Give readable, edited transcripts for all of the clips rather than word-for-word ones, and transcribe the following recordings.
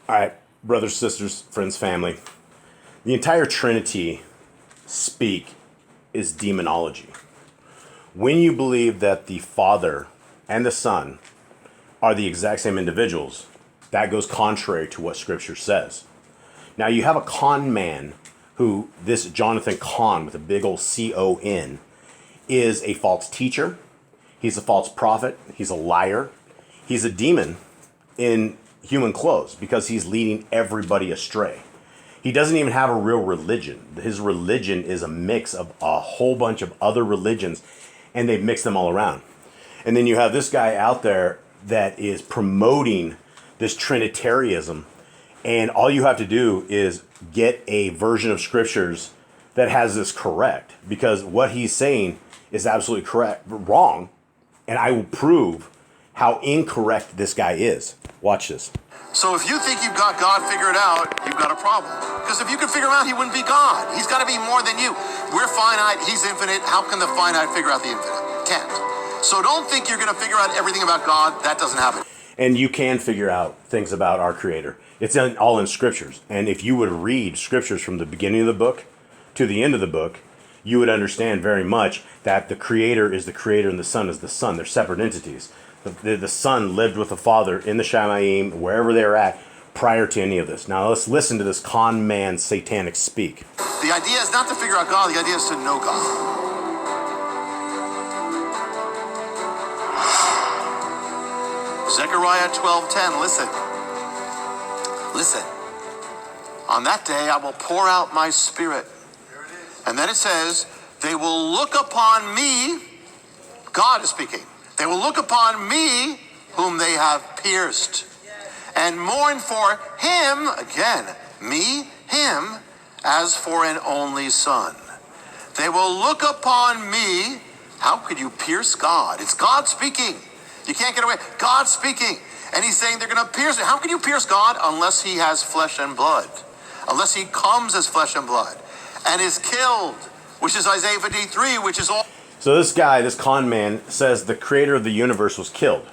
All right, brothers, sisters, friends, family. The entire Trinity speak is demonology. When you believe that the Father and the Son are the exact same individuals, that goes contrary to what Scripture says. Now, you have a con man who, this Jonathan Cahn with a big old C-O-N, is a false teacher. He's a false prophet. He's a liar. He's a demon in human clothes because he's leading everybody astray. He doesn't even have a real religion. His religion is a mix of a whole bunch of other religions, and they've mixed them all around. And then you have this guy out there that is promoting this Trinitarianism, and all you have to do is get a version of Scriptures that has this correct, because what he's saying is absolutely correct, wrong, and I will prove how incorrect this guy is. Watch this. So if you think you've got God figured out, you've got a problem. Because if you could figure him out, he wouldn't be God. He's got to be more than you. We're finite, he's infinite. How can the finite figure out the infinite? Can't. So don't think you're going to figure out everything about God. That doesn't happen. And you can figure out things about our Creator. It's all in Scriptures. And if you would read Scriptures from the beginning of the book to the end of the book, you would understand very much that the Creator is the Creator and the Son is the Son. They're separate entities. The Son lived with the Father in the Shamayim, wherever they were at, prior to any of this. Now let's listen to this con man satanic speak. The idea is not to figure out God. The idea is to know God. Zechariah 12:10. Listen. On that day I will pour out my Spirit. And then it says, they will look upon me. God is speaking. They will look upon me whom they have pierced and mourn for him, again, me, him, as for an only son. They will look upon me. How could you pierce God? It's God speaking. You can't get away. God speaking. And he's saying they're going to pierce it. How can you pierce God unless he has flesh and blood? Unless he comes as flesh and blood and is killed, which is Isaiah 53, which is all. So this guy, this con man, says the creator of the universe was killed.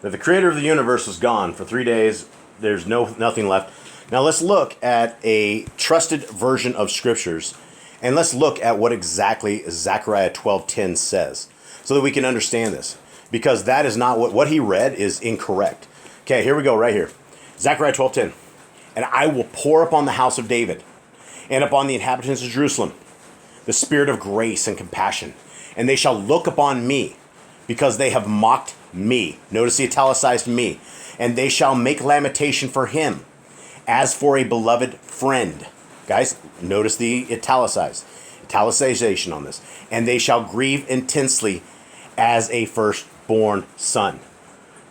That the creator of the universe was gone for 3 days. There's nothing left. Now let's look at a trusted version of Scriptures, and let's look at what exactly Zechariah 12:10 says, so that we can understand this. Because that is not what he read is incorrect. Okay, here we go right here. Zechariah 12:10. And I will pour upon the house of David and upon the inhabitants of Jerusalem the spirit of grace and compassion. And they shall look upon me, because they have mocked me. Notice the italicized me. And they shall make lamentation for him, as for a beloved friend. Guys, notice the italicization on this. And they shall grieve intensely as a firstborn son.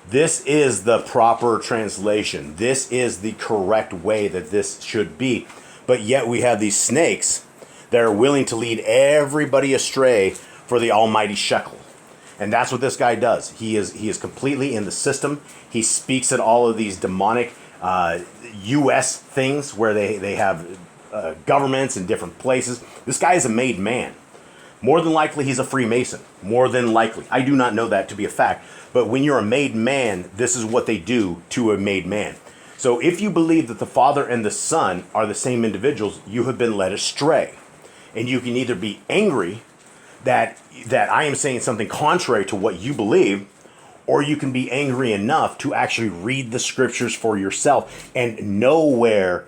This is the proper translation. This is the correct way that this should be. But yet we have these snakes that are willing to lead everybody astray for the almighty shekel. And that's what this guy does. He is completely in the system. He speaks at all of these demonic U.S. things where they have governments in different places. This guy is a made man. More than likely, he's a Freemason. More than likely. I do not know that to be a fact. But when you're a made man, this is what they do to a made man. So if you believe that the Father and the Son are the same individuals, you have been led astray. And you can either be angry that I am saying something contrary to what you believe, or you can be angry enough to actually read the Scriptures for yourself. And nowhere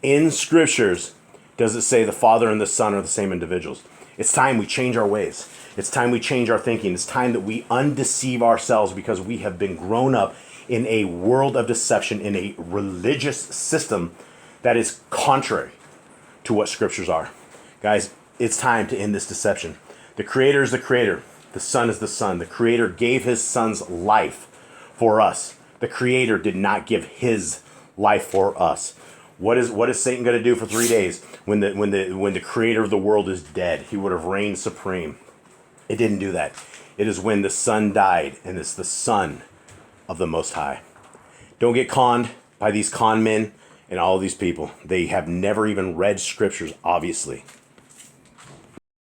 in Scriptures does it say the Father and the Son are the same individuals. It's time we change our ways. It's time we change our thinking. It's time that we undeceive ourselves, because we have been grown up in a world of deception, in a religious system that is contrary to what Scriptures are. Guys, it's time to end this deception. The Creator is the Creator. The Son is the Son. The Creator gave his Son's life for us. The Creator did not give his life for us. What is Satan going to do for 3 days when the Creator of the world is dead? He would have reigned supreme. It didn't do that. It is when the Son died, and it's the Son of the Most High. Don't get conned by these con men and all of these people. They have never even read Scriptures, obviously.